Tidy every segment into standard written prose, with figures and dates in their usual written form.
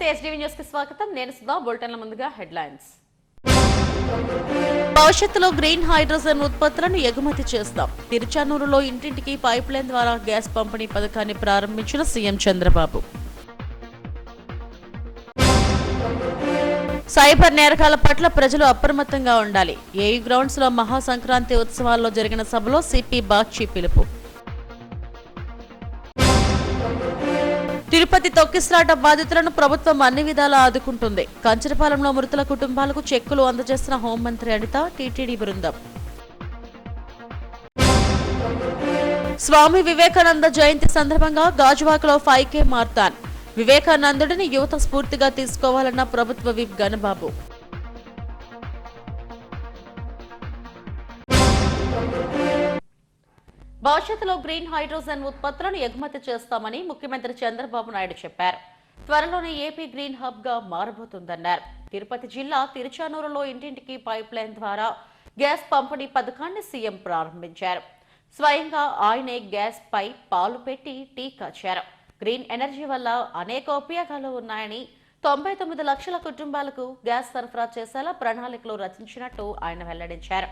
నమస్తే SDV news కి స్వాగతం. నేను సుధా. బులెటిన్ల ముందుగా హెడ్లైన్స్. భవిష్యత్తులో గ్రీన్ హైడ్రోజన్ ఉత్పత్తులను ఎగుమతి చేస్తాం. తిరుచానూరులో ఇంటింటికి పైప్ లైన్ ద్వారా గ్యాస్ పంపిణీ పథకాన్ని ప్రారంభించిన సీఎం చంద్రబాబు. సైబర్ నేరగాల పట్ల ప్రజలు అప్రమత్తంగా ఉండాలి. ఏయూ గ్రౌండ్స్ లో మహాసంక్రాంతి ఉత్సవాల్లో జరిగిన సభలో సిపి బాక్షి పిలుపు. తిరుపతి తొక్కిసలాట బాధితులను ప్రభుత్వం అన్ని విధాలా ఆదుకుంటుంది. కంచరపాలెంలో మృతుల కుటుంబాలకు చెక్కులు అందజేస్తున్న హోంమంత్రి అనిత, టీటీడీ బృందం. స్వామి వివేకానంద జయంతి సందర్భంగా గాజువాకలో 5K మారథాన్. వివేకానందుడిని యువత స్ఫూర్తిగా తీసుకోవాలన్న ప్రభుత్వ విప్ గణబాబు. భవిష్యత్తులో గ్రీన్ హైడ్రోజన్ ఉత్పత్తులను ఎగుమతి చేస్తామని ముఖ్యమంత్రి చంద్రబాబు నాయుడు చెప్పారు. త్వరలోనే ఏపీ గ్రీన్ హబ్ గా మారబోతుందన్నారు. తిరుపతి జిల్లా తిరుచానూరులో ఇంటింటికి పైప్ లైన్ ద్వారా గ్యాస్ పంపిణీ పథకాన్ని సీఎం ప్రారంభించారు. స్వయంగా ఆయనే గ్యాస్ పై పాలు పెట్టి టీ కాచారు. గ్రీన్ ఎనర్జీ వల్ల అనేక ఉపయోగాలు ఉన్నాయని, 99 లక్షల కుటుంబాలకు గ్యాస్ సరఫరా చేసేలా ప్రణాళికలు రచించినట్టు ఆయన వెల్లడించారు.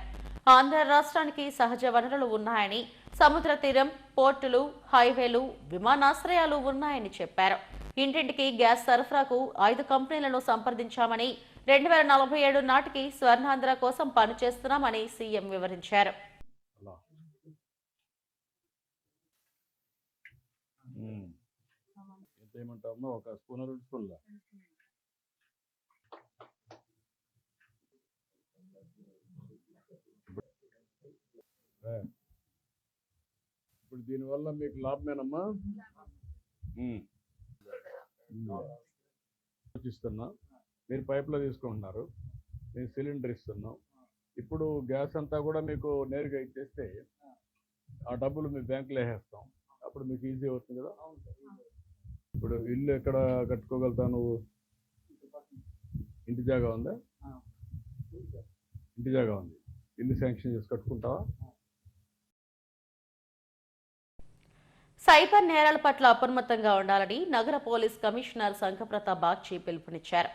ఆంధ్ర రాష్ట్రానికి సహజ వనరులు ఉన్నాయని, సముద్ర తీరం, పోర్టులు, హైవేలు, విమానాశ్రయాలు ఉన్నాయని చెప్పారు. ఇంటింటికి గ్యాస్ సరఫరాకు 5 కంపెనీలను సంప్రదించామని, 2047 నాటికి స్వర్ణాంధ్ర కోసం పనిచేస్తున్నామని సీఎం వివరించారు. ఇప్పుడు దీనివల్ల మీకు లాభమేనమ్మా. ఇస్తున్నా, మీరు పైప్లో తీసుకుంటున్నారు, మేము సిలిండర్ ఇస్తున్నాం. ఇప్పుడు గ్యాస్ అంతా కూడా మీకు నేరుగా ఇచ్చేస్తే ఆ డబ్బులు మీ బ్యాంకులో వేసేస్తాం. అప్పుడు మీకు ఈజీ అవుతుంది కదా. ఇప్పుడు ఇల్లు ఎక్కడ కట్టుకోగలుగుతావు నువ్వు? ఇంటి జాగా ఉందా? ఇంటి జాగా ఉంది. ఇల్లు శాంక్షన్ చేసి కట్టుకుంటావా? సైబర్ నేరాల పట్ల అప్రమత్తంగా ఉండాలని నగర పోలీస్ కమిషనర్ శంఖప్రతాప్ బాక్షి పిలుపునిచ్చారు.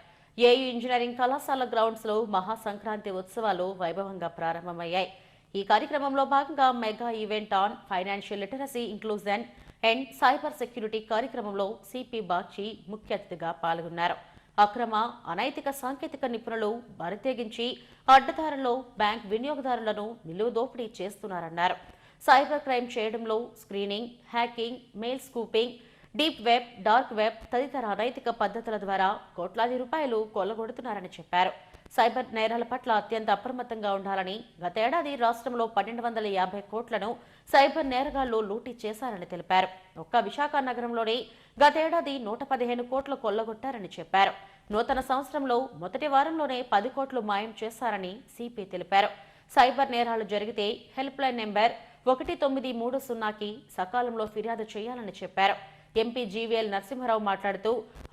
ఏయూ ఇంజనీరింగ్ కళాశాల గ్రౌండ్స్ లో మహాసంక్రాంతి ఉత్సవాలు వైభవంగా ప్రారంభమయ్యాయి. ఈ కార్యక్రమంలో భాగంగా mega event on financial literacy, inclusion and cyber security కార్యక్రమంలో సిపి బాక్షి ముఖ్య అతిథిగా పాల్గొన్నారు. అక్రమ, అనైతిక సాంకేతిక నిపుణులు బరితెగించి అడ్డదారుల్లో బ్యాంక్ వినియోగదారులను నిలువ దోపిడీ చేస్తున్నారన్నారు. సైబర్ క్రైమ్ చేయడంలో screening, hacking, mail scooping, deep web, dark web తదితర అనైతిక పద్ధతుల ద్వారా కోట్లాది రూపాయలు కొల్లగొడుతున్నారని చెప్పారు. సైబర్ నేరాల పట్ల అత్యంత అప్రమత్తంగా ఉండాలని, గతేడాది రాష్ట్రంలో 1250 కోట్లను సైబర్ నేరగాళ్లు లూటీ చేశారని తెలిపారు. ఒక్క విశాఖ నగరంలోనే గతేడాది 115 కోట్లు కొల్లగొట్టారని చెప్పారు. నూతన సంవత్సరంలో మొదటి వారంలోనే 10 కోట్లు మాయం చేశారని సిపి తెలిపారు. సైబర్ నేరాలు జరిగితే హెల్ప్ లైన్ నెంబర్ 1930కి సకాలంలో ఫిర్యాదు చేయాలని చెప్పారు. ఎంపీ జీవీఎల్ నరసింహారావు మాట్లాడుతూ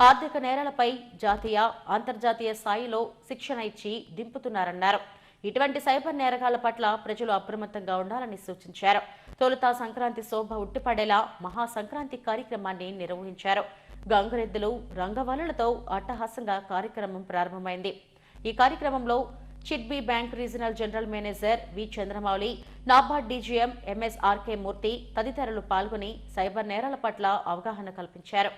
ఆర్థిక నేరాలపై జాతీయ, అంతర్జాతీయ స్థాయిలో శిక్షణ ఇచ్చి దింపుతున్నారన్నారు. ఇటువంటి సైబర్ నేరగాళ్ల పట్ల ప్రజలు అప్రమత్తంగా ఉండాలని సూచించారు. తొలుత సంక్రాంతి శోభ ఉట్టిపడేలా మహాసంక్రాంతి కార్యక్రమాన్ని నిర్వహించారు. గంగరెద్దులు, రంగవల్లులతో అట్టహాసంగా కార్యక్రమం ప్రారంభమైంది. ఈ కార్యక్రమంలో చిట్బీ bank regional general manager we Chandramouli, NABARD DGM MSRK మూర్తి తదితరులు పాల్గొని సైబర్ నేరాల పట్ల అవగాహన కల్పించారు.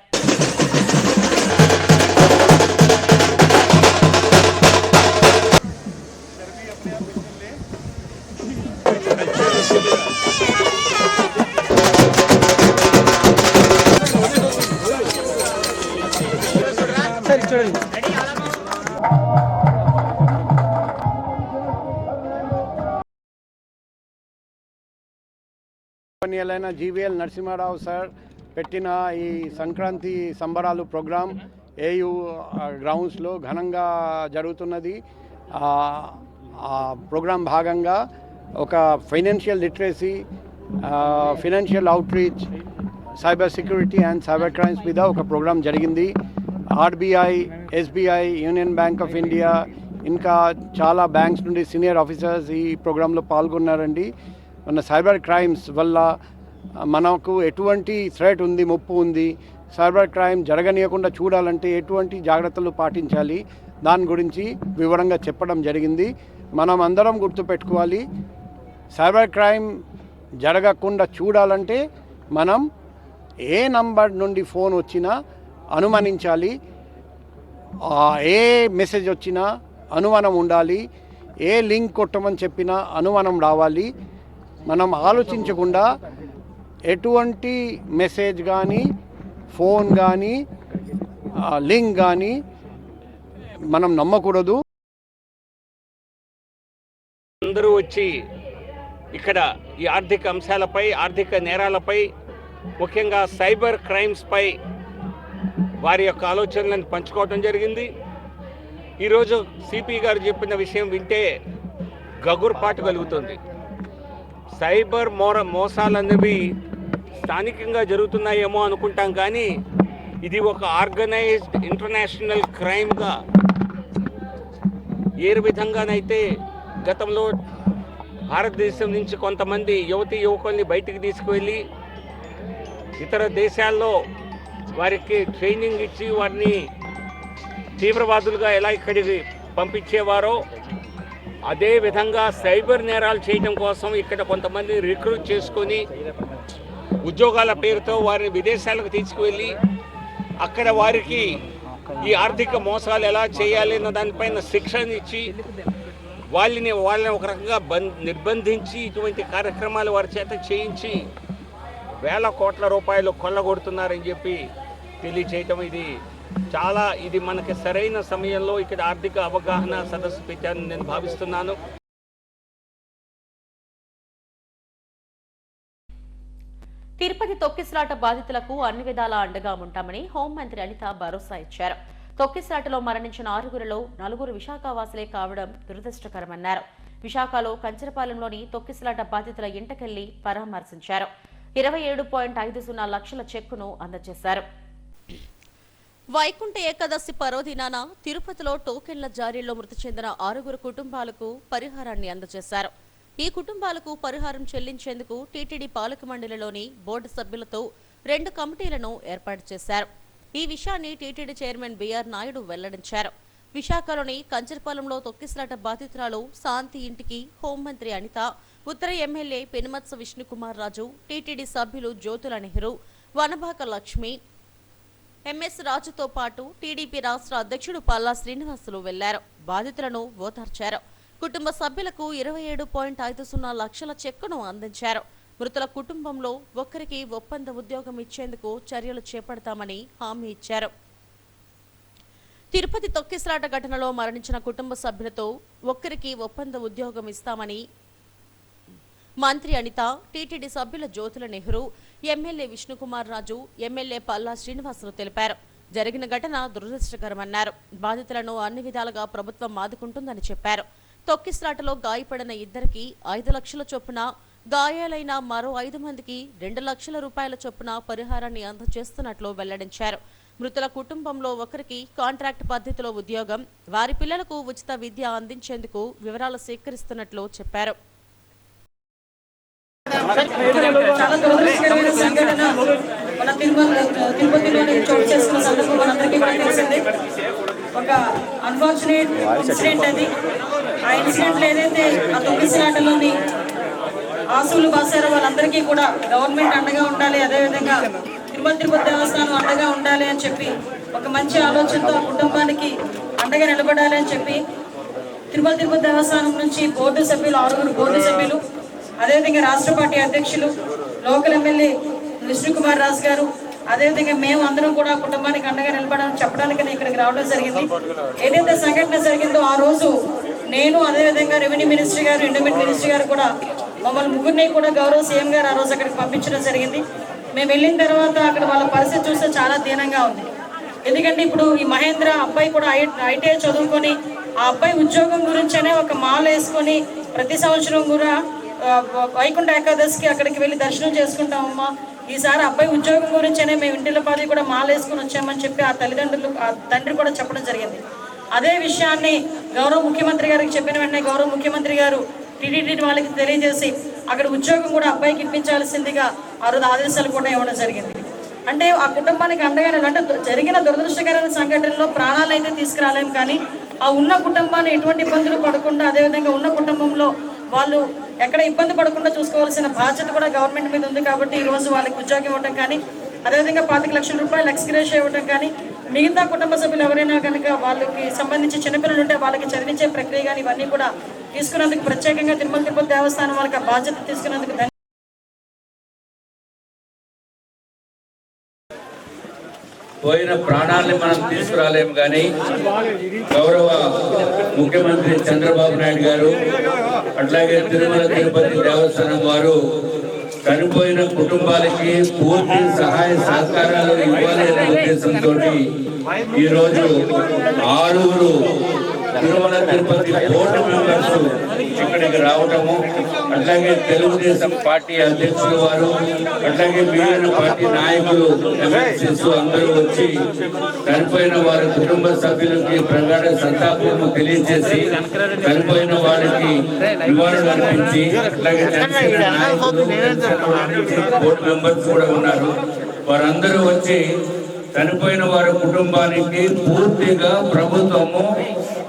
కంపెనీలైన జీవీఎల్ నరసింహారావు సార్ పెట్టిన ఈ సంక్రాంతి సంబరాలు ప్రోగ్రాం ఏయూ గ్రౌండ్స్లో ఘనంగా జరుగుతున్నది. ఆ ప్రోగ్రాం భాగంగా ఒక financial literacy, financial outreach, cyber security and cyber crimes మీద ఒక ప్రోగ్రాం జరిగింది. RBI, SBI, union bank of India, ఇంకా చాలా బ్యాంక్స్ నుండి సీనియర్ ఆఫీసర్స్ ఈ ప్రోగ్రాంలో పాల్గొన్నారండి. మన సైబర్ క్రైమ్స్ వల్ల మనకు ఎటువంటి థ్రెట్ ఉంది, ముప్పు ఉంది, సైబర్ క్రైమ్ జరగనీయకుండా చూడాలంటే ఎటువంటి జాగ్రత్తలు పాటించాలి, దాని గురించి వివరంగా చెప్పడం జరిగింది. మనం అందరం గుర్తుపెట్టుకోవాలి, సైబర్ క్రైమ్ జరగకుండా చూడాలంటే మనం ఏ నంబర్ నుండి ఫోన్ వచ్చినా అనుమానించాలి, ఏ మెసేజ్ వచ్చినా అనుమానం ఉండాలి, ఏ లింక్ కొట్టమని చెప్పినా అనుమానం రావాలి. మనం ఆలోచించకుండా ఎటువంటి మెసేజ్ కానీ, ఫోన్ కానీ, లింక్ కానీ మనం నమ్మకూడదు. అందరూ వచ్చి ఇక్కడ ఈ ఆర్థిక అంశాలపై, ఆర్థిక నేరాలపై, ముఖ్యంగా సైబర్ క్రైమ్స్పై వారి యొక్క ఆలోచనలను పంచుకోవడం జరిగింది. ఈరోజు సిపి గారు చెప్పిన విషయం వింటే గగుర్పాటు కలుగుతుంది. సైబర్ మోసాలన్నవి స్థానికంగా జరుగుతున్నాయేమో అనుకుంటాం, కానీ ఇది ఒక ఆర్గనైజ్డ్ ఇంటర్నేషనల్ క్రైమ్గా ఏ విధంగానైతే గతంలో భారతదేశం నుంచి కొంతమంది యువతీ యువకుల్ని బయటికి తీసుకువెళ్ళి ఇతర దేశాల్లో వారికి ట్రైనింగ్ ఇచ్చి వారిని తీవ్రవాదులుగా ఎలా ఇక్కడికి పంపించేవారో అదే విధంగా సైబర్ నేరాలు చేయడం కోసం ఇక్కడ కొంతమంది రిక్రూట్ చేసుకొని ఉద్యోగాల పేరుతో వారిని విదేశాలకు తీసుకువెళ్ళి అక్కడ వారికి ఈ ఆర్థిక మోసాలు ఎలా చేయాలి అన్న దానిపైన శిక్షణ ఇచ్చి వాళ్ళని ఒక రకంగా నిర్బంధించి ఇటువంటి కార్యక్రమాలు వారి చేత చేయించి వేల కోట్ల రూపాయలు కొల్లగొడుతున్నారని చెప్పి తెలియచేయటం ఇది మనకి సరైన సమయంలో ఇక్కడ ఆర్థిక అవగాహన సదస్సు పెట్టానని నేను భావిస్తున్నాను. తిరుపతి తొక్కిసలాట బాధితులకు అన్ని విధాలా అండగా ఉంటామని హోంమంత్రి అనిత భరోసా ఇచ్చారు. తొక్కిసలాటలో మరణించిన 6గురిలో 4 విశాఖవాసులే కావడం దురదృష్టకరమన్నారు. విశాఖలో కంచరపాలెంలోని తొక్కిసలాట బాధితుల ఇంటికెళ్లి పరామర్శించారు. 27.50 లక్షల చెక్కును అందజేశారు. వైకుంఠ ఏకాదశి పర్వదినాన తిరుపతిలో టోకెన్ల జారీలో మృతి చెందిన 6 కుటుంబాలకు పరిహారాన్ని అందజేశారు. ఈ కుటుంబాలకు పరిహారం చెల్లించేందుకు టీటీడీ పాలక మండలిలోని బోర్డు సభ్యులతో 2 కమిటీలను ఏర్పాటు చేశారు. ఈ విషయాన్ని టీటీడీ చైర్మన్ బిఆర్ నాయుడు వెల్లడించారు. విశాఖలోని కంచరపాలెంలో తొక్కిసలాట బాధితురాలు శాంతి ఇంటికి హోంమంత్రి అనిత, ఉత్తర ఎమ్మెల్యే పెనుమత్స విష్ణుకుమార్ రాజు, టీటీడీ సభ్యులు జ్యోతుల నెహ్రూ, వనభాక లక్ష్మి, ఎంఎస్ రాజుతో పాటు టీడీపీ రాష్ట్ర అధ్యక్షుడు పల్లా శ్రీనివాసులు వెళ్లారు. బాధితులను ఓదార్చారు. కుటుంబ సభ్యులకు 27.50 లక్షల చెక్కును అందించారు. మృతుల కుటుంబంలో ఒక్కరికి ఒప్పంద ఉద్యోగం ఇచ్చేందుకు చర్యలు చేపడతామని హామీ ఇచ్చారు. తిరుపతి తొక్కిసలాట ఘటనలో మరణించిన కుటుంబ సభ్యులతో ఒక్కరికి ఒప్పంద ఉద్యోగం ఇస్తామని మంత్రి అనిత, టీటీడీ సభ్యుల జ్యోతుల నెహ్రూ, ఎమ్మెల్యే విష్ణుకుమార్ రాజు, ఎమ్మెల్యే పల్లా శ్రీనివాసులు తెలిపారు. జరిగిన ఘటన దురదృష్టకరమన్నారు. బాధితులను అన్ని విధాలుగా ప్రభుత్వం ఆదుకుంటుందని చెప్పారు. తొక్కిసలాటలో గాయపడిన 2కి 5 లక్షల చొప్పున, గాయాలైన మరో 5 మందికి 2 లక్షల రూపాయల చొప్పున పరిహారాన్ని అందజేస్తున్నట్లు వెల్లడించారు. మృతుల కుటుంబంలో ఒకరికి కాంట్రాక్ట్ పద్ధతిలో ఉద్యోగం, వారి పిల్లలకు ఉచిత విద్య అందించేందుకు వివరాలు సేకరిస్తున్నట్లు చెప్పారు. చాలా దురదృష్టకరమైన సంఘటన మన తిరుపతిలోని చోటు చేసుకున్న సందర్భం మనందరికీ కూడా తెలిసింది. ఒక అన్ఫార్చునేట్ ఇన్సిడెంట్ అది. ఆ ఇన్సిడెంట్లో ఏదైతే ఆ తొక్కిసలాటలోని ఆసులు బాసారో వాళ్ళందరికీ కూడా గవర్నమెంట్ అండగా ఉండాలి, అదేవిధంగా తిరుపతి దేవస్థానం అండగా ఉండాలి అని చెప్పి ఒక మంచి ఆలోచనతో ఆ కుటుంబానికి అండగా నిలబడాలి అని చెప్పి తిరుపతి దేవస్థానం నుంచి బోర్డు సభ్యులు 6 బోర్డు సభ్యులు, అదేవిధంగా రాష్ట్ర పార్టీ అధ్యక్షులు, లోకల్ ఎమ్మెల్యే విష్ణుకుమార్ రాజు గారు, అదేవిధంగా మేము అందరం కూడా కుటుంబానికి అండగా నిలబడాలని చెప్పడానికి ఇక్కడికి రావడం జరిగింది. ఏదైతే సంఘటన జరిగిందో ఆ రోజు నేను, అదేవిధంగా రెవెన్యూ మినిస్టర్ గారు, ఎండోమెంట్ మినిస్టర్ గారు కూడా మమ్మల్ని ముగ్గురిని కూడా గౌరవ సీఎం గారు ఆ రోజు అక్కడికి పంపించడం జరిగింది. మేము వెళ్ళిన తర్వాత అక్కడ వాళ్ళ పరిస్థితి చూస్తే చాలా దీనంగా ఉంది. ఎందుకంటే ఇప్పుడు ఈ మహేంద్ర అబ్బాయి కూడా ఐటీఐ చదువుకొని ఆ అబ్బాయి ఉద్యోగం గురించనే ఒక మాల్ వేసుకొని ప్రతి సంవత్సరం కూడా వైకుంఠ ఏకాదశికి అక్కడికి వెళ్ళి దర్శనం చేసుకుంటామమ్మా, ఈసారి అబ్బాయి ఉద్యోగం గురించనే మేము ఇంటిలో పాది కూడా మాల వేసుకొని వచ్చామని చెప్పి ఆ తల్లిదండ్రులు, ఆ తండ్రి కూడా చెప్పడం జరిగింది. అదే విషయాన్ని గౌరవ ముఖ్యమంత్రి గారికి చెప్పిన వెంటనే గౌరవ ముఖ్యమంత్రి గారు టీటీడీ వాళ్ళకి తెలియజేసి అక్కడ ఉద్యోగం కూడా అబ్బాయికి ఇప్పించాల్సిందిగా ఆ రోజు ఆదేశాలు కూడా ఇవ్వడం జరిగింది. అంటే ఆ కుటుంబానికి అండగా అంటే జరిగిన దురదృష్టకరమైన సంఘటనలో ప్రాణాలు అయితే తీసుకురాలేము, కానీ ఆ ఉన్న కుటుంబాన్ని ఎటువంటి ఇబ్బందులు పడకుండా, అదేవిధంగా ఉన్న కుటుంబంలో వాళ్ళు ఎక్కడ ఇబ్బంది పడకుండా చూసుకోవాల్సిన బాధ్యత కూడా గవర్నమెంట్ మీద ఉంది. కాబట్టి ఈరోజు వాళ్ళకి ఉద్యోగం ఇవ్వడం కానీ, అదేవిధంగా 25 లక్షల రూపాయలు ఎక్స్గ్రేషియా ఇవ్వడం కానీ, మిగతా కుటుంబ సభ్యులు ఎవరైనా కనుక వాళ్ళకి సంబంధించి చిన్నపిల్లలు ఉంటే వాళ్ళకి చదివించే ప్రక్రియ కానీ ఇవన్నీ కూడా తీసుకున్నందుకు ప్రత్యేకంగా తిరుపతి దేవస్థానం వాళ్ళకి ఆ బాధ్యత తీసుకున్నందుకు పోయిన ప్రాణాలని మనం తీసుకురాలేము, కానీ గౌరవ ముఖ్యమంత్రి చంద్రబాబు నాయుడు గారు అట్లాగే తిరుమల తిరుపతి దేవస్థానం వారు చనిపోయిన కుటుంబాలకి పూర్తి సహాయ సహకారాలు ఇవ్వాలి అనే ఉద్దేశంతో ఈరోజు 6 తిరుమల తిరుపతి బోర్డు మెంబర్స్ ఇక్కడికి రావటము, అట్లాగే తెలుగుదేశం పార్టీ అధ్యక్షులు వారు, అట్లాగే మిగిలిన పార్టీ నాయకులు, ఎమ్మెల్సీస్ అందరూ వచ్చి చనిపోయిన వారి కుటుంబ సభ్యులకి ప్రగాఢ సంతాపము తెలియజేసి చనిపోయిన వారికి నివాళులు అర్పించి, అట్లాగే బోర్డు మెంబర్స్ కూడా ఉన్నారు, వారందరూ వచ్చి చనిపోయిన వారి కుటుంబానికి పూర్తిగా ప్రభుత్వము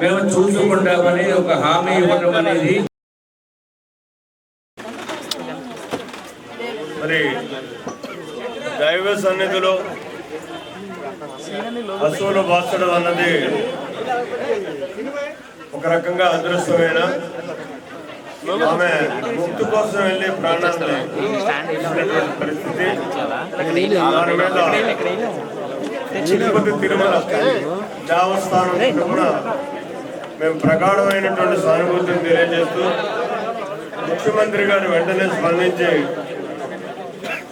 మేము చూసుకుంటామని ఒక హామీ ఇవ్వడం అనేది. మరి దైవ సన్నిధిలో అసూలు బాసడం అన్నది ఒక రకంగా అదృష్టమైన, ఆమె ముక్తి కోసం వెళ్ళి ప్రాణాన్ని పరిస్థితి. దాని మీద తిరుపతి తిరుమల దేవస్థానం తరఫున మేము ప్రగాఢమైనటువంటి సానుభూతిని తెలియజేస్తూ ముఖ్యమంత్రి గారు వెంటనే స్పందించి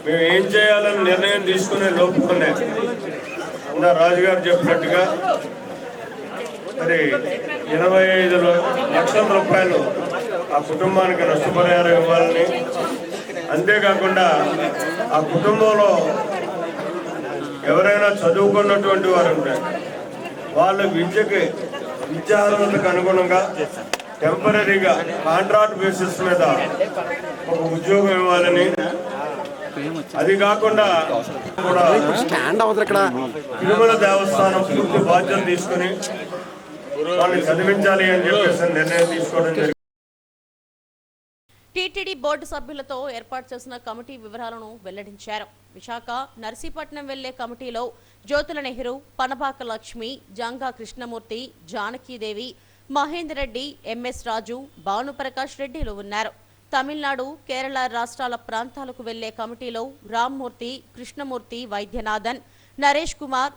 మేము ఏం చేయాలని నిర్ణయం తీసుకునే లోపుకునే రాజుగారు చెప్పినట్టుగా మరి 25 లక్షల రూపాయలు ఆ కుటుంబానికి నష్టపరిహారం ఇవ్వాలని, అంతేకాకుండా ఆ కుటుంబంలో ఎవరైనా చదువుకున్నటువంటి వారు ఉంటారు, వాళ్ళ విద్యార్హతకు అనుగుణంగా టెంపరీగా కాంట్రాక్ట్ బేసిస్ మీద ఒక ఉద్యోగం ఇవ్వాలని, అది కాకుండా కూడా తిరుమల దేవస్థానం పూర్తి బాధ్యత తీసుకుని వాళ్ళని చదివించాలి అని చెప్పేసి నిర్ణయం తీసుకోవడం జరిగింది. టీటీడీ బోర్డు సభ్యులతో ఏర్పాటు చేసిన కమిటీ వివరాలను వెల్లడించారు. విశాఖ నర్సీపట్నం వెళ్లే కమిటీలో జ్యోతుల నెహ్రూ, పనబాక లక్ష్మి, జంగా కృష్ణమూర్తి, జానకీదేవి, మహేందర్ రెడ్డి, ఎంఎస్ రాజు, భానుప్రకాష్ రెడ్డిలు ఉన్నారు. తమిళనాడు, కేరళ రాష్ట్రాల ప్రాంతాలకు వెళ్లే కమిటీలో రామ్మూర్తి, కృష్ణమూర్తి, వైద్యనాథన్, నరేష్ కుమార్,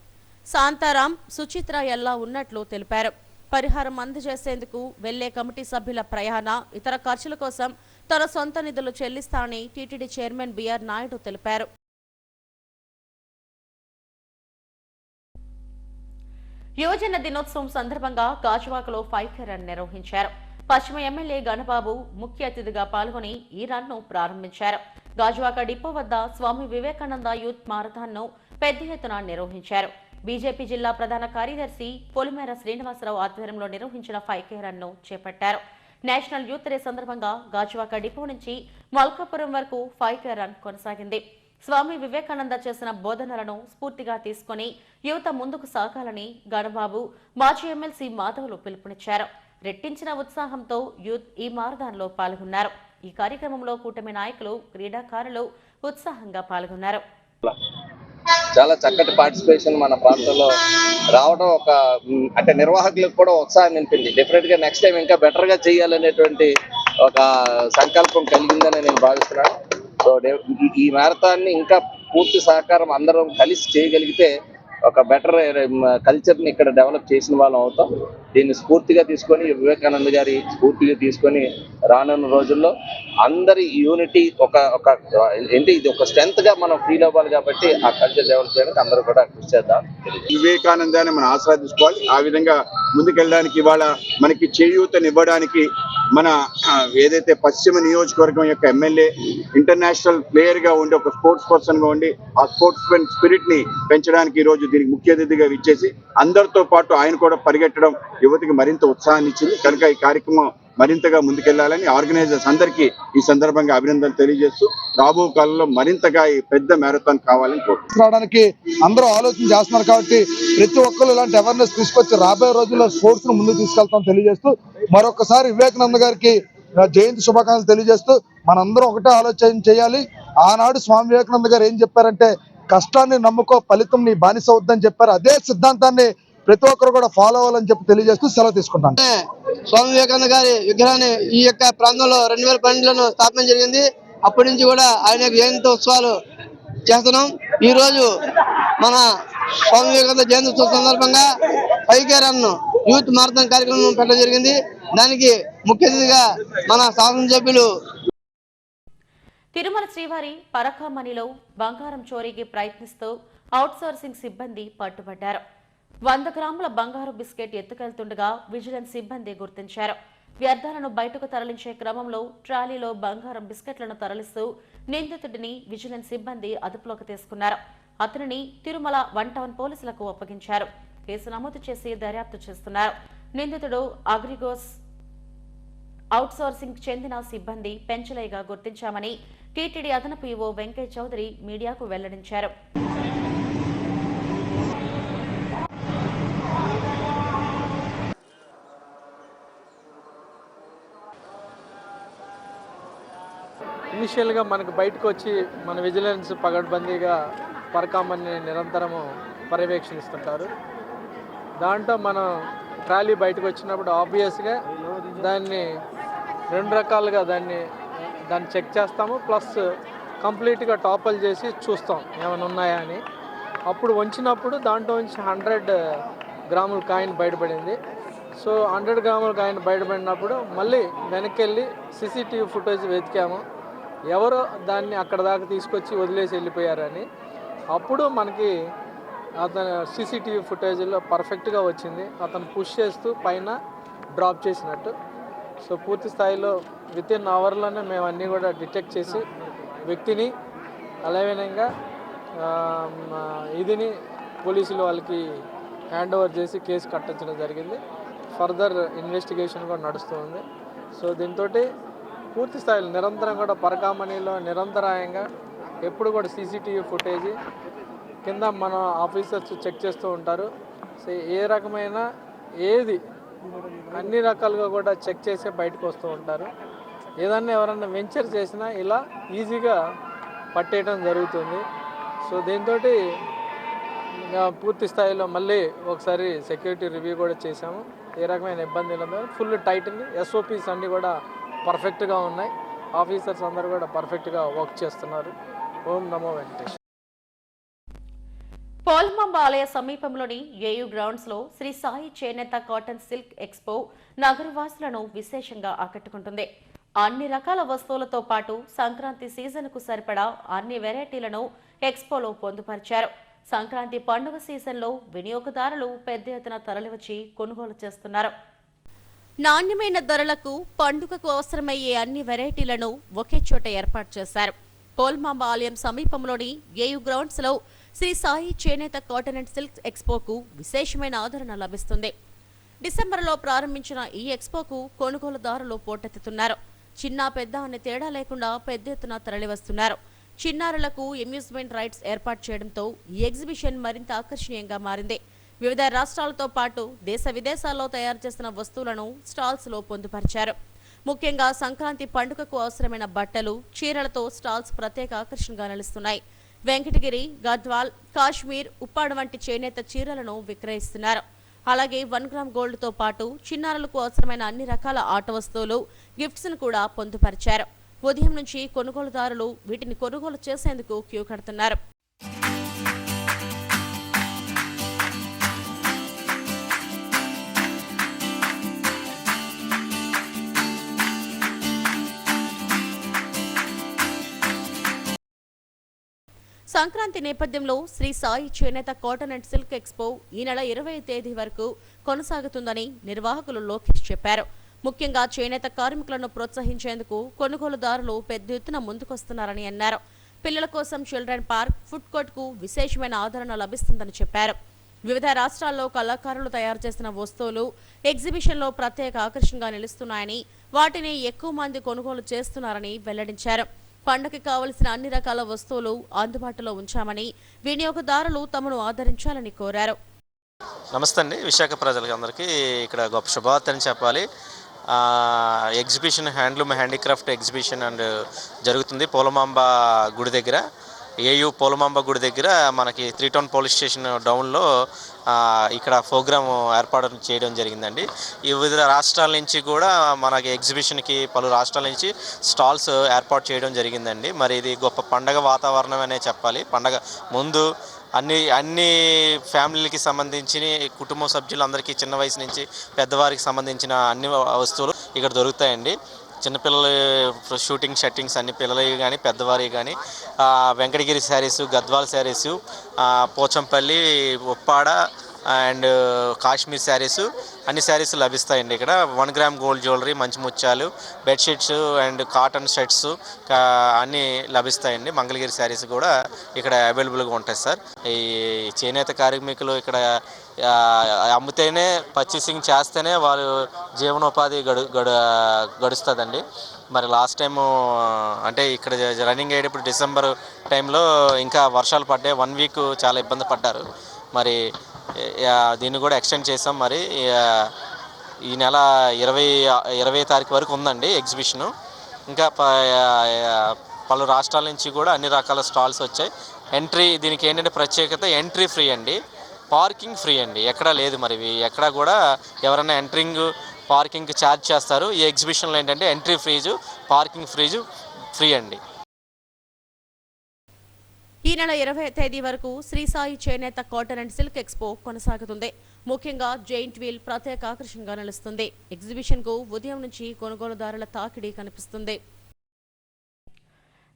శాంతారాం, సుచిత్ర ఎల్లా ఉన్నట్లు తెలిపారు. పరిహారం అందజేసేందుకు వెళ్లే కమిటీ సభ్యుల ప్రయాణ, ఇతర ఖర్చుల కోసం తన సొంత నిధులు చెల్లిస్తానని టీటీడీ చైర్మన్ బిఆర్ నాయుడు తెలిపారు. యువజన దినోత్సవం సందర్భంగా గాజువాకలో 5K రన్ నిర్వహించారు. పశ్చిమ ఎమ్మెల్యే గణబాబు ముఖ్య అతిథిగా పాల్గొని ఈ రన్ను ప్రారంభించారు. గాజువాక డిపో వద్ద స్వామి వివేకానంద యూత్ మారథాన్ ను పెద్ద ఎత్తున నిర్వహించారు. బీజేపీ జిల్లా ప్రధాన కార్యదర్శి పొలిమేర శ్రీనివాసరావు ఆధ్వర్యంలో నిర్వహించిన 5K రన్ ను చేపట్టారు. నేషనల్ యూత్ డే సందర్భంగా గాజువాక డిపో నుంచి మల్కాపురం వరకు 5K రన్ కొనసాగింది. స్వామి వివేకానంద చేసిన బోధనలను స్ఫూర్తిగా తీసుకుని యువత ముందుకు సాగాలని గణబాబు, మాజీ ఎమ్మెల్సీ మాధవులు పిలుపునిచ్చారు. రెట్టించిన ఉత్సాహంతో యూత్ ఈ మారథాన్లో పాల్గొన్నారు. ఈ కార్యక్రమంలో కూటమి నాయకులు, క్రీడాకారులు ఉత్సాహంగా పాల్గొన్నారు. చాలా చక్కటి పార్టిసిపేషన్ మన ప్రాంతంలో రావడం ఒక అంటే నిర్వాహకులకు కూడా ఉత్సాహం నింపింది. డెఫినెట్ గా నెక్స్ట్ టైం ఇంకా బెటర్ గా చేయాలనేటువంటి ఒక సంకల్పం కలిగిందని నేను భావిస్తున్నాను. సో ఈ మ్యారథాన్ ని ఇంకా పూర్తి సహకారం అందరం కలిసి చేయగలిగితే ఒక బెటర్ కల్చర్ ని ఇక్కడ డెవలప్ చేసిన వాళ్ళం అవుతాం. దీన్ని స్ఫూర్తిగా తీసుకొని, వివేకానంద గారి స్ఫూర్తిగా తీసుకొని రానున్న రోజుల్లో అందరి యూనిటీ ఏంటి ఇది ఒక స్ట్రెంత్ గా మనం ఫీల్ అవ్వాలి. కాబట్టి ఆ కల్చర్ డెవలప్ చేయడానికి అందరూ కూడా కృషి చేద్దాం. వివేకానందాన్ని మనం ఆస్వాదించుకోవాలి. ఆ విధంగా ముందుకెళ్ళడానికి ఇవాళ మనకి చేయూతనివ్వడానికి మన ఏదైతే పశ్చిమ నియోజకవర్గం యొక్క ఎమ్మెల్యే ఇంటర్నేషనల్ ప్లేయర్ గా ఉండి ఒక స్పోర్ట్స్ పర్సన్ గా ఉండి ఆ స్పోర్ట్స్ స్పిరిట్ ని పెంచడానికి ఈ రోజు దీనికి ముఖ్య అతిథిగా ఇచ్చేసి అందరితో పాటు ఆయన కూడా పరిగెట్టడం యువతికి మరింత ఉత్సాహాన్ని ఇచ్చింది. కనుక ఈ కార్యక్రమం మరింతగా ముందుకెళ్లాలని ఆర్గనైజర్స్ అందరికీ ఈ సందర్భంగా అభినందనలు తెలియజేస్తూ రాబో కాలంలో మరింతగా ఈ పెద్ద మ్యారథాన్ కావాలని కోరుకుంటున్నాడానికి అందరూ ఆలోచన చేస్తున్నారు కాబట్టి ప్రతి ఒక్కరు ఇలాంటి అవేర్నెస్ తీసుకొచ్చి రాబోయే రోజుల్లో స్పోర్ట్స్ ను ముందుకు తీసుకెళ్తాం తెలియజేస్తూ మరొకసారి వివేకానంద గారికి జయంతి శుభాకాంక్షలు తెలియజేస్తూ మనందరం ఒకటే ఆలోచన చేయాలి. ఆనాడు స్వామి వివేకానంద గారు ఏం చెప్పారంటే కష్టాన్ని నమ్ముకో, ఫలితం నీ బానిస అవుద్దని చెప్పారు. అదే సిద్ధాంతాన్ని ప్రతి ఒక్కరు కూడా ఫాలో అవ్వాలని చెప్పి తెలియజేస్తూ సెలవు తీసుకుంటాను. స్వామి వివేకానంద గారి విగ్రహాన్ని ఈ యొక్క ప్రాంతంలో 2012లో స్థాపన జరిగింది. అప్పటి నుంచి కూడా ఆయన జయంతి ఉత్సవాలు చేస్తున్నాం. ఈ రోజు మన స్వామి వివేకానంద జయంతి ఉత్సవం సందర్భంగా 5K రన్ యూత్ మారథాన్ కార్యక్రమం పెట్టడం జరిగింది. దానికి ముఖ్య అతిథిగా మన శాసనసభ్యులు తిరుమల శ్రీవారి పరకామణిలో బంగారం చోరీకి ప్రయత్నిస్తూ అవుట్సోర్సింగ్ సిబ్బంది పట్టుబడ్డారు. 100 గ్రాముల బంగారు బిస్కెట్ ఎత్తుకెళ్తుండగా విజిలెన్స్ సిబ్బంది గుర్తించారు. వ్యర్థాలను బయటకు తరలించే క్రమంలో ట్రాలీలో బంగారం బిస్కెట్లను తరలిస్తూ నిందితుడిని విజిలెన్స్ సిబ్బంది అదుపులోకి తీసుకున్నారు. అతనిని తిరుమల 1 టౌన్ పోలీసులకు అప్పగించారు. కేసు నమోదు చేసి దర్యాప్తు చేస్తున్నారు. నిందితుడు అగ్రిగోస్ అవుట్సోర్సింగ్ చెందిన సిబ్బంది పెంచలైగా గుర్తించామని టీటీడీ అదనపు ఈవో వెంకయ్య చౌదరి మీడియాకు వెల్లడించారు. ఇనిషియల్గా మనకు బయటకు వచ్చి మన విజిలెన్స్ పగడ్బందీగా పరకామణిని నిరంతరము పర్యవేక్షిస్తుంటారు. దాంట్లో మనం ట్రాలీ బయటకు వచ్చినప్పుడు ఆబ్వియస్గా దాన్ని 2 రకాలుగా దాన్ని చెక్ చేస్తాము. ప్లస్ కంప్లీట్గా టాపల్ చేసి చూస్తాం ఏమైనా ఉన్నాయా అని. అప్పుడు వంచినప్పుడు దాంట్లో నుంచి 100 గ్రాముల కాయిన్ బయటపడింది. సో 100 గ్రాముల కాయిన్ బయటపడినప్పుడు మళ్ళీ వెనక్కి వెళ్ళి సీసీటీవీ ఫుటేజ్ వెతికాము. ఎవరో దాన్ని అక్కడ దాకా తీసుకొచ్చి వదిలేసి వెళ్ళిపోయారని. అప్పుడు మనకి అతను సీసీటీవీ ఫుటేజ్లో పర్ఫెక్ట్గా వచ్చింది. అతను పుష్ చేస్తూ పైన డ్రాప్ చేసినట్టు. సో పూర్తి స్థాయిలో వితిన్ అవర్లోనే మేము అన్నీ కూడా డిటెక్ట్ చేసి వ్యక్తిని అలావేనంగా ఇదిని పోలీసులు వాళ్ళకి హ్యాండ్ ఓవర్ చేసి కేసు కట్టించడం జరిగింది. ఫర్దర్ ఇన్వెస్టిగేషన్ కూడా నడుస్తుంది. సో దీంతో పూర్తి స్థాయిలో నిరంతరం కూడా పరకామణిలో నిరంతరాయంగా ఎప్పుడు కూడా సీసీటీవీ ఫుటేజ్ కింద మన ఆఫీసర్స్ చెక్ చేస్తూ ఉంటారు. సో ఏ రకమైన ఏది అన్ని రకాలుగా కూడా చెక్ చేసే బయటకు వస్తూ ఉంటారు. ఏదన్నా ఎవరన్నా వెంచర్ చేసినా ఇలా ఈజీగా పట్టేయడం జరుగుతుంది. సో దీంతో పూర్తి స్థాయిలో మళ్ళీ ఒకసారి సెక్యూరిటీ రివ్యూ కూడా చేశాము. ఏ రకమైన ఇబ్బంది లేదు. ఫుల్ టైట్ని ఎస్ఓపీస్ అన్నీ కూడా పర్ఫెక్ట్గా ఉన్నాయి. ఆఫీసర్స్ అందరూ కూడా పర్ఫెక్ట్గా వర్క్ చేస్తున్నారు. ఓం నమో వెంకటేష్. పోల్మాంబ ఆలయ సమీపంలోని ఏయూ గ్రౌండ్స్ లో శ్రీ సాయి చేనేత కాటన్ సిల్క్ ఎక్స్పో నగరవాసులను విశేషంగా ఆకట్టుకుంటుంది. అన్ని రకాల వస్తువులతో పాటు సంక్రాంతి సీజన్ కు సరిపడా అన్ని వెరైటీలను ఎక్స్పోలో పొందుపరిచారు. సంక్రాంతి పండుగ సీజన్లో వినియోగదారులు పెద్ద ఎత్తున తరలివచ్చి కొనుగోలు చేస్తున్నారు. నాణ్యమైన ధరలకు పండుగకు అవసరమయ్యే అన్ని వెరైటీలను ఒకే చోట ఏర్పాటు చేశారు. పోల్మాంబ ఆలయం సమీపంలోని ఏయూ గ్రౌండ్స్ లో శ్రీ సాయి చేనేత కాటన్ అండ్ సిల్క్ ఎక్స్పోకు విశేషమైన ఆదరణ లభిస్తుంది. డిసెంబర్లో ప్రారంభించిన ఈ ఎక్స్పోకు కొనుగోలుదారులు పోటెత్తుతున్నారు. చిన్న పెద్ద అనే తేడా లేకుండా పెద్ద ఎత్తున తరలివస్తున్నారు. చిన్నారులకు అమ్యూజ్మెంట్ రైడ్స్ ఏర్పాటు చేయడంతో ఈ ఎగ్జిబిషన్ మరింత ఆకర్షణీయంగా మారింది. వివిధ రాష్ట్రాలతో పాటు దేశ విదేశాల్లో తయారు చేసిన వస్తువులను స్టాల్స్ లో పొందుపరిచారు. ముఖ్యంగా సంక్రాంతి పండుగకు అవసరమైన బట్టలు, చీరలతో స్టాల్స్ ప్రత్యేక ఆకర్షణగా నిలుస్తున్నాయి. వెంకటగిరి, గద్వాల్, కాశ్మీర్, ఉప్పాడ వంటి చేనేత చీరలను విక్రయిస్తున్నారు. అలాగే 1 గ్రామ్ గోల్డ్ తో పాటు చిన్నారులకు అవసరమైన అన్ని రకాల ఆట వస్తువులు, గిఫ్ట్స్ ను కూడా పొందుపరిచారు. ఉదయం నుంచి కొనుగోలుదారులు వీటిని కొనుగోలు చేసేందుకు క్యూ కడుతున్నారు. సంక్రాంతి నేపథ్యంలో శ్రీ సాయి చేనేత కాటన్ అండ్ సిల్క్ ఎక్స్పో ఈ నెల 20వ తేదీ వరకు కొనసాగుతుందని నిర్వాహకులు లోకేష్ చెప్పారు. ముఖ్యంగా చేనేత కార్మికులను ప్రోత్సహించేందుకు కొనుగోలుదారులు పెద్ద ఎత్తున ముందుకొస్తున్నారని అన్నారు. పిల్లల కోసం చిల్డ్రన్ పార్క్, ఫుడ్ కోర్ట్ కు విశేషమైన ఆదరణ లభిస్తుందని చెప్పారు. వివిధ రాష్ట్రాల్లో కళాకారులు తయారు చేసిన వస్తువులు ఎగ్జిబిషన్లో ప్రత్యేక ఆకర్షణగా నిలుస్తున్నాయని, వాటిని ఎక్కువ మంది కొనుగోలు చేస్తున్నారని వెల్లడించారు. పండుగకి కావలసిన అన్ని రకాల వస్తువులు అందుబాటులో ఉంచామని, వినియోగదారులు తమను ఆదరించాలని కోరారు. నమస్తే అండి. విశాఖ ప్రజలకి అందరికీ ఇక్కడ గొప్ప శుభవార్త అని చెప్పాలి. Exhibition handloom handicraft exhibition and జరుగుతుంది పోలమాంబ గుడి దగ్గర. ఏయూ పోలమాంబ గుడి దగ్గర మనకి 3 టౌన్ పోలీస్ స్టేషన్ డౌన్లో ఇక్కడ ప్రోగ్రామ్ ఏర్పాటు చేయడం జరిగిందండి. వివిధ రాష్ట్రాల నుంచి కూడా మనకి ఎగ్జిబిషన్కి పలు రాష్ట్రాల నుంచి స్టాల్స్ ఏర్పాటు చేయడం జరిగిందండి. మరి ఇది గొప్ప పండగ వాతావరణం అనే చెప్పాలి. పండగ ముందు అన్ని ఫ్యామిలీకి సంబంధించి కుటుంబ సభ్యులందరికీ చిన్న వయసు నుంచి పెద్దవారికి సంబంధించిన అన్ని వస్తువులు ఇక్కడ దొరుకుతాయండి. చిన్నపిల్లలు షూటింగ్ షట్టింగ్స్ అన్ని పిల్లలవి కానీ పెద్దవారికి కానీ వెంకటగిరి శారీసు, గద్వాల్ శారీసు, పోచంపల్లి, ఉప్పాడ అండ్ కాశ్మీర్ శారీసు అన్ని శారీస్ లభిస్తాయండి. ఇక్కడ 1 గ్రామ్ గోల్డ్ జ్యువెలరీ, మంచి ముత్యాలు, బెడ్షీట్స్ అండ్ కాటన్ షర్ట్స్ అన్నీ లభిస్తాయండి. మంగళగిరి శారీస్ కూడా ఇక్కడ అవైలబుల్గా ఉంటాయి సార్. ఈ చేనేత కార్మికులు ఇక్కడ అమ్మితేనే పర్చేసింగ్ చేస్తేనే వాళ్ళు జీవనోపాధి గడుస్తుందండి. మరి లాస్ట్ టైము అంటే ఇక్కడ రన్నింగ్ అయ్యేటప్పుడు డిసెంబర్ టైంలో ఇంకా వర్షాలు పడ్డాయి. 1 వీక్ చాలా ఇబ్బంది పడ్డారు. మరి దీన్ని కూడా ఎక్స్టెండ్ చేసాం. మరి ఈ నెల 20 తారీఖు వరకు ఉందండి ఎగ్జిబిషను. ఇంకా పలు రాష్ట్రాల నుంచి కూడా అన్ని రకాల స్టాల్స్ వచ్చాయి. ఎంట్రీ దీనికి ఏంటంటే ప్రత్యేకత ఎంట్రీ ఫ్రీ అండి, పార్కింగ్ ఫ్రీ అండి. ఎక్కడా లేదు మరి ఎక్కడ కూడా ఎవరైనా ఎంట్రింగ్ పార్కింగ్కి ఛార్జ్ చేస్తారు. ఈ ఎగ్జిబిషన్లో ఏంటంటే entry fee, parking fee free అండి. ఈ నెల 20వ తేదీ వరకు శ్రీ సాయి చేనేత కాటన్ అండ్ సిల్క్ ఎక్స్పో కొనసాగుతుంది. ముఖ్యంగా జైంట్ వీల్ ప్రత్యేక ఆకర్షణగా నిలుస్తుంది. ఎగ్జిబిషన్ కు ఉదయం నుంచి కొనుగోలుదారుల తాకిడి కనిపిస్తుంది.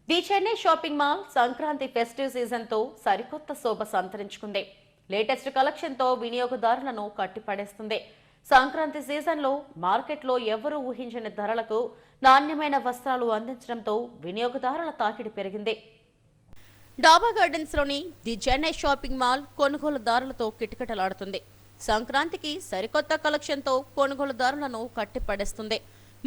The Chennai shopping mall Sankranti festive season తో సరికొత్త శోభ సంతరించుకుంది. లేటెస్ట్ కలెక్షన్ తో వినియోగదారులను కట్టిపడేస్తుంది. సంక్రాంతి సీజన్లో మార్కెట్లో ఎవరూ ఊహించని ధరలకు నాణ్యమైన వస్త్రాలు అందించడంతో వినియోగదారుల తాకిడి పెరిగింది. డాబా గార్డెన్స్ లోని ది చెన్నై షాపింగ్ మాల్ కొనుగోలుదారులతో కిటకిటలాడుతుంది. సంక్రాంతికి సరికొత్త కలెక్షన్ తో కొనుగోలుదారులను కట్టిపడేస్తుంది.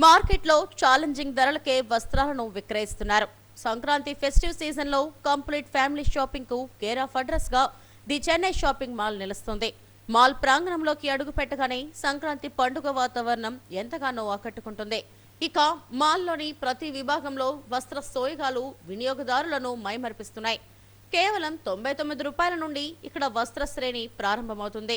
మార్కెట్లో ఛాలెంజింగ్ ధరలకే వస్త్రాలను విక్రయిస్తున్నారు. సంక్రాంతి ఫెస్టివ్ సీజన్ లో కంప్లీట్ ఫ్యామిలీ షాపింగ్ కు కేర్ ఆఫ్ అడ్రస్ గా ది చెన్నై షాపింగ్ మాల్ నిలుస్తుంది. మాల్ ప్రాంగణంలోకి అడుగు పెట్టగానే సంక్రాంతి పండుగ వాతావరణం ఎంతగానో ఆకట్టుకుంటుంది. ఇక మాల్లోని ప్రతి విభాగంలో వస్త్ర సోయగాలు వినియోగదారులను మైమరిపిస్తున్నాయి. కేవలం 99 రూపాయల నుండి ఇక్కడ వస్త్ర శ్రేణి ప్రారంభమవుతుంది.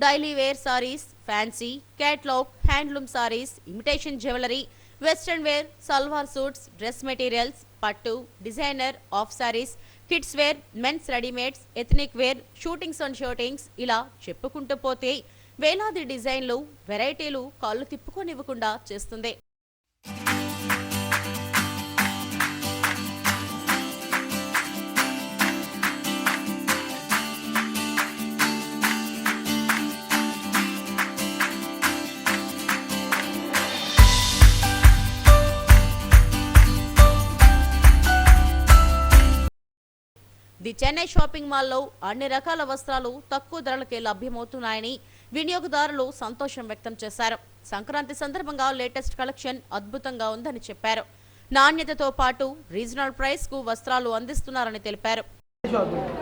Daily wear saris, fancy, catalogue, handloom saris, imitation jewellery, western wear, salwar suits, dress materials, పట్టు, designer, half saris, kids wear, men's readymades, ethnic wear, suitings and suitings ఇలా చెప్పుకుంటూ పోతే వేలాది డిజైన్లు, వెరైటీలు కళ్ళు తిప్పుకోనివ్వకుండా చేస్తుంది. ది చెన్నై షాపింగ్ మాల్లో అన్ని రకాల వస్త్రాలు తక్కువ ధరలకే లభ్యమవుతున్నాయని వినియోగదారులు సంతోషం వ్యక్తం చేశారు. సంక్రాంతి సందర్భంగా లేటెస్ట్ కలెక్షన్ అద్భుతంగా ఉందని చెప్పారు. నాణ్యతతో పాటు రీజనల్ ప్రైస్ కు వస్త్రాలు అందిస్తున్నారని తెలిపారు.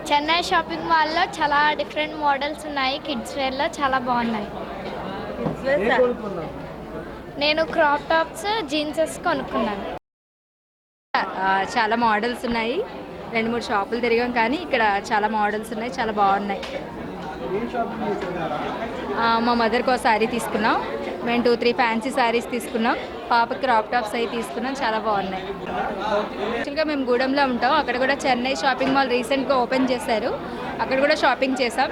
చెన్నై షాపింగ్ మాల్లో చాలా డిఫరెంట్ మోడల్స్ ఉన్నాయి. కిడ్స్ వేర్లో చాలా బాగున్నాయి. నేను క్రాప్ టాప్స్, జీన్సెస్ కొనుక్కున్నాను. చాలా మోడల్స్ ఉన్నాయి. 2-3 షాపులు తిరిగాం కానీ ఇక్కడ చాలా మోడల్స్ ఉన్నాయి, చాలా బాగున్నాయి. మా మదర్కి ఒక శారీ తీసుకున్నాం. మేము 2-3 ఫ్యాన్సీ శారీస్ తీసుకున్నాం. పాపకి క్రాప్ టాప్స్ అవి తీసుకున్నాం, చాలా బాగున్నాయి. యాక్చువల్గా మేము గూడెంలో ఉంటాం. అక్కడ కూడా చెన్నై షాపింగ్ మాల్ రీసెంట్గా ఓపెన్ చేశారు. అక్కడ కూడా షాపింగ్ చేసాం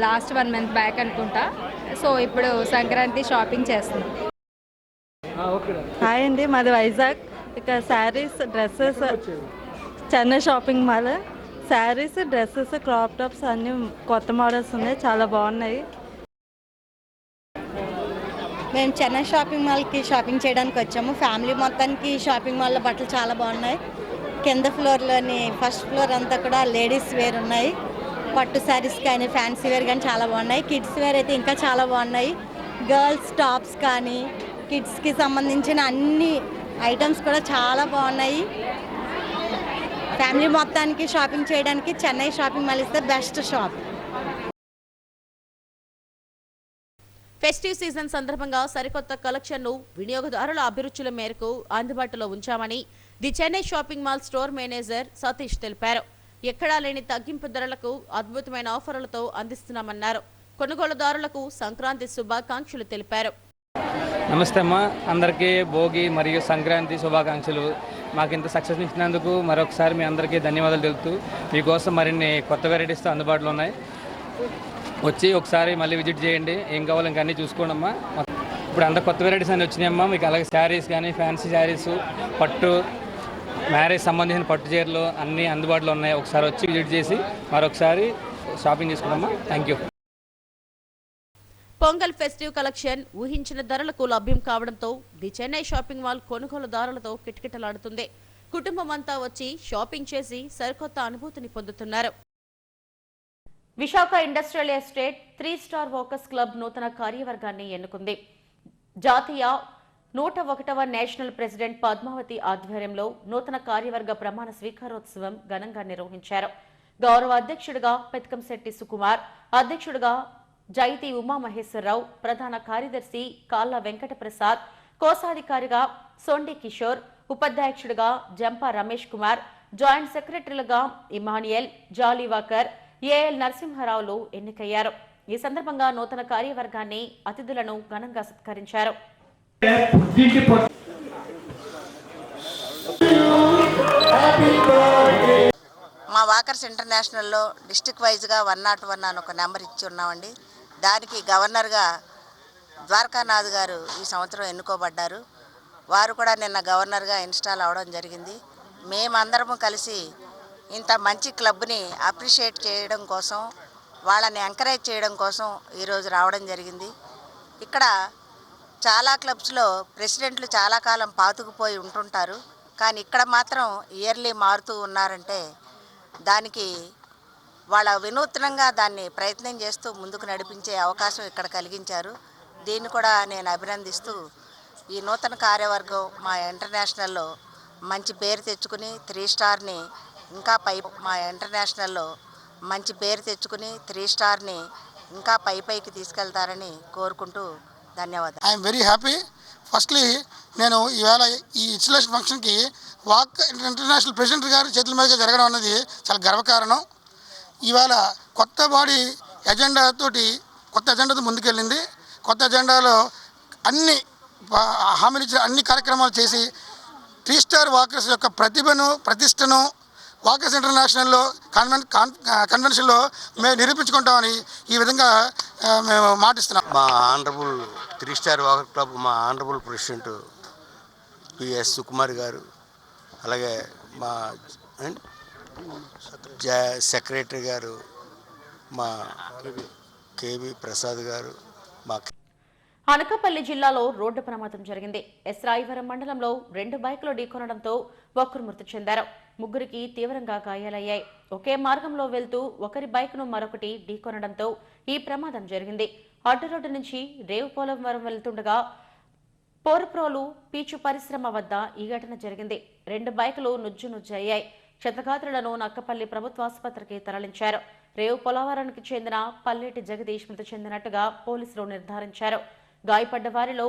లాస్ట్ 1 మంత్ బ్యాక్ అనుకుంటా. సో ఇప్పుడు సంక్రాంతి షాపింగ్ చేస్తున్నాం. హాయ్ అండి, మాది వైజాగ్. ఇక saris, dresses, Chennai shopping mall saris, dresses, crop tops అన్నీ కొత్త మోడల్స్ ఉన్నాయి, చాలా బాగున్నాయి. మేము చెన్నై షాపింగ్ మాల్కి షాపింగ్ చేయడానికి వచ్చాము. ఫ్యామిలీ మొత్తానికి షాపింగ్ మాల్లో బట్టలు చాలా బాగున్నాయి. కింద ఫ్లోర్లోని ఫస్ట్ ఫ్లోర్ అంతా కూడా లేడీస్ వేర్ ఉన్నాయి. పట్టు శారీస్ కానీ ఫ్యాన్సీ వేర్ కానీ చాలా బాగున్నాయి. కిడ్స్ వేర్ అయితే ఇంకా చాలా బాగున్నాయి. గర్ల్స్ టాప్స్ కానీ కిడ్స్కి సంబంధించిన అన్ని ఐటమ్స్ కూడా చాలా బాగున్నాయి. ఫ్యామిలీ మొత్తానికి షాపింగ్ చేయడానికి Chennai shopping mall is the best shop. Festive season సందర్భంగా సరికొత్త కలెక్షన్ను వినియోగదారుల అభిరుచుల మేరకు అందుబాటులో ఉంచామని the Chennai shopping mall store manager Satish తెలిపారు. ఎక్కడా లేని తగ్గింపు ధరలకు అద్భుతమైన ఆఫర్లతో అందిస్తున్నామన్నారు. కొనుగోలుదారులకు సంక్రాంతి శుభాకాంక్షలు తెలిపారు. నమస్తే అమ్మ, అందరికీ భోగి మరియు సంక్రాంతి శుభాకాంక్షలు. మాకు ఇంత సక్సెస్ ఇచ్చినందుకు మరొకసారి మీ అందరికీ ధన్యవాదాలు తెలుపుతూ మీకోసం మరిన్ని కొత్త వెరైటీస్ అందుబాటులో ఉన్నాయి. వచ్చి ఒకసారి మళ్ళీ విజిట్ చేయండి. ఏం కావాలో ఇంకా అన్నీ చూసుకోండి అమ్మా. ఇప్పుడు అంత కొత్త వెరైటీస్ అన్నీ వచ్చినాయమ్మా. మీకు అలాగే శారీస్ కానీ ఫ్యాన్సీ శారీస్, పట్టు, మ్యారేజ్ సంబంధించిన పట్టు చీరలు అన్నీ అందుబాటులో ఉన్నాయి. ఒకసారి వచ్చి విజిట్ చేసి మరొకసారి షాపింగ్ చేసుకున్నామ్మా. Thank you. Pongal festive collection ఊహించిన ధరలకు లభ్యం కావడంతో ది చెన్నై షాపింగ్ మాల్ కొనుగోలుదారులతో కిటకిటలాడుతుంది. కుటుంబం అంతా వచ్చి షాపింగ్ చేసి సరికొత్త అనుభూతిని పొందుతున్నారు. Visakha industrial estate 3 star workers club నూతన కార్యవర్గాన్ని ఎన్నుకుంది. జాతీయ 101వ నేషనల్ ప్రెసిడెంట్ పద్మావతి ఆధ్వర్యంలో నూతన కార్యవర్గ ప్రమాణ స్వీకారోత్సవం ఘనంగా నిర్వహించారు. గౌరవ అధ్యక్షుడిగా పెత్కంశెట్టి సుకుమార్, అధ్యక్షుడిగా జైతి ఉమామహేశ్వరరావు, ప్రధాన కార్యదర్శి కాళ్ళ వెంకటప్రసాద్, కోశాధికారిగా సోండి కిషోర్, ఉపాధ్యక్షుడిగా జంపా రమేష్ కుమార్, జాయింట్ సెక్రటరీలుగా ఇమానియల్, జాలీవాకర్, ఏఎల్ నరసింహారావులు ఎన్నికయ్యారు. ఈ సందర్భంగా నూతన కార్యవర్గాన్ని అతిథులను ఘనంగా సత్కరించారు. మా వాకర్స్ ఇంటర్నేషనల్లో డిస్టిక్ వైజ్గా 101 అని ఒక నెంబర్ ఇచ్చి ఉన్నామండి. దానికి గవర్నర్గా ద్వారకానాథ్ గారు ఈ సంవత్సరం ఎన్నుకోబడ్డారు. వారు కూడా నిన్న గవర్నర్గా ఇన్స్టాల్ అవ్వడం జరిగింది. మేమందరము కలిసి ఇంత మంచి క్లబ్ని అప్రిషియేట్ చేయడం కోసం, వాళ్ళని ఎంకరేజ్ చేయడం కోసం ఈరోజు రావడం జరిగింది. ఇక్కడ చాలా క్లబ్స్లో ప్రెసిడెంట్లు చాలా కాలం పాతుకుపోయి ఉంటుంటారు. కానీ ఇక్కడ మాత్రం ఇయర్లీ మారుతూ ఉన్నారంటే దానికి వాళ్ళ వినూత్నంగా దాన్ని ప్రయత్నం చేస్తూ ముందుకు నడిపించే అవకాశం ఇక్కడ కలిగించారు. దీన్ని కూడా నేను అభినందిస్తూ ఈ నూతన కార్యవర్గం మా ఇంటర్నేషనల్లో మంచి పేరు తెచ్చుకుని 3 స్టార్ని ఇంకా ఇంకా పైకి తీసుకెళ్తారని కోరుకుంటూ ధన్యవాదాలు. I'm very happy. ఫస్ట్లీ నేను ఈవేళ ఈ ఇన్స్టలేషన్ ఫంక్షన్కి వాక్ ఇంటర్నేషనల్ ప్రెసిడెంట్ గారి చేతుల మీదుగా జరగడం అన్నది చాలా గర్వకారణం. ఈవేళ కొత్త బాడీ కొత్త అజెండాతో ముందుకెళ్ళింది. కొత్త అజెండాలో అన్ని హామీలు ఇచ్చిన అన్ని కార్యక్రమాలు చేసి 3 స్టార్ వాకర్స్ యొక్క ప్రతిష్టను వాకర్స్ ఇంటర్నేషనల్లో కన్వెన్షన్లో మేము నిరూపించుకుంటామని ఈ విధంగా మేము మాటిస్తున్నాం. మా ఆనరబుల్ 3 స్టార్ వాకర్ క్లబ్ మా ఆనరబుల్ ప్రెసిడెంట్ పిఎస్ సుకుమార్ గారు, అలాగే మా సెక్రటరీ గారు మా కేవి ప్రసాద్ గారు. మా అనకాపల్లి జిల్లాలో రోడ్డు ప్రమాదం జరిగింది. ఎస్రాయివరం మండలంలో 2 బైకులు ఢీకొనడంతో ఒకరు మృతి చెందారు. 3కి తీవ్రంగా గాయాలయ్యాయి. ఒకే మార్గంలో వెళ్తూ ఒకరి బైక్ను మరొకటి ఢీకొనడంతో ఈ ప్రమాదం జరిగింది. అడ్డు రోడ్డు నుంచి రేవుపోలవరం వెళ్తుండగా పోరుప్రోలు పీచు పరిశ్రమ వద్ద ఈ ఘటన జరిగింది. 2 బైకులు నుజ్జునుజ్జయ్యాయి. క్షతగాత్రులను నక్కపల్లి ప్రభుత్వ ఆసుపత్రికి తరలించారు. రేవుపోలవరానికి చెందిన పల్లెటి జగదీష్ మృతి చెందినట్టుగా పోలీసులు నిర్ధారించారు. గాయపడ్డ వారిలో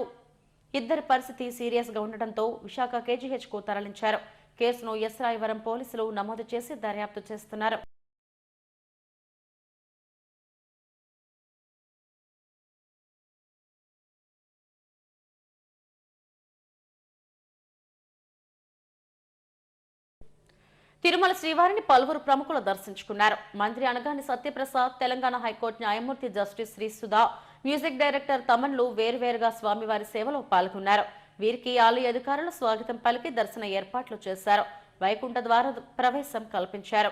2 పరిస్థితి సీరియస్ గా ఉండటంతో విశాఖ కేజీహెచ్కు తరలించారు. కేసును ఎస్రాయివరం పోలీసులు నమోదు చేసి దర్యాప్తు చేస్తున్నారు. తిరుమల శ్రీవారిని పలువురు ప్రముఖులు దర్శించుకున్నారు. మంత్రి అనగాని సత్యప్రసాద్, తెలంగాణ హైకోర్టు న్యాయమూర్తి justice Shri Sudha, music director తమన్లు వేర్వేరుగా స్వామివారి సేవలో పాల్గొన్నారు. వీరికి ఆలయ అధికారులు స్వాగతం పలికి దర్శన ఏర్పాట్లు చేశారు. వైకుంఠ ద్వార ప్రవేశం కల్పించారు.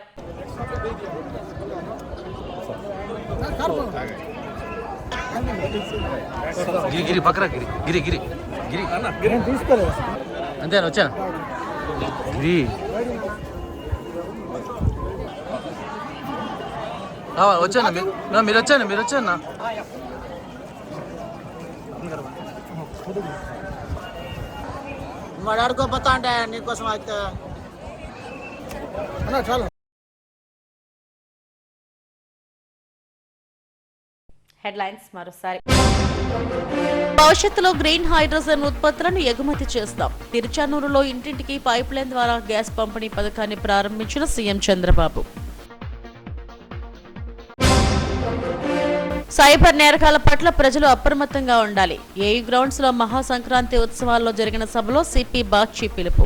వచ్చాను మీరు వచ్చాను వాడు ఆడుకోపోతా అంటే నీకోసం అయితే చాలు. హెడ్లైన్స్ మరోసారి. భవిష్యత్తులో గ్రీన్ హైడ్రోజన్ ఉత్పత్తులను ఎగుమతి చేస్తాం. తిరుచానూరులో ఇంటింటికి పైప్ లైన్ ద్వారా గ్యాస్ పంపిణీ పథకాన్ని ప్రారంభించిన సీఎం చంద్రబాబు. సైబర్ నేరగాల పట్ల ప్రజలు అప్రమత్తంగా ఉండాలి. ఏయూ గ్రౌండ్స్ లో మహాసంక్రాంతి ఉత్సవాల్లో జరిగిన సభలో సిపి బాగ్చి పిలుపు.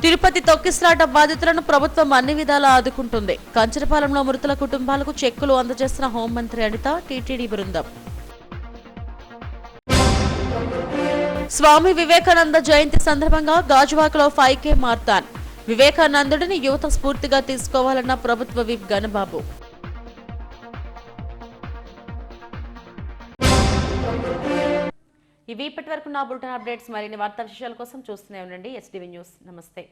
తిరుపతి తొక్కిసలాట బాధితులను ప్రభుత్వం అన్ని విధాలా ఆదుకుంటుంది. కంచరపాలెంలో మృతుల కుటుంబాలకు చెక్కులు అందజేసిన హోంమంత్రి అనిత, టీటీడీ బృందం. స్వామి వివేకానంద జయంతి సందర్భంగా గాజువాకలో 5K మారథాన్. వివేకానందుడిని యువత స్ఫూర్తిగా తీసుకోవాలన్న ప్రభుత్వ విప్ గణబాబు. ఇవి ఇప్పటి వరకు నా బులెటిన్ అప్డేట్స్. మరిన్ని వార్తా విశేషాల కోసం చూస్తూనే ఉండండి STV న్యూస్. నమస్తే.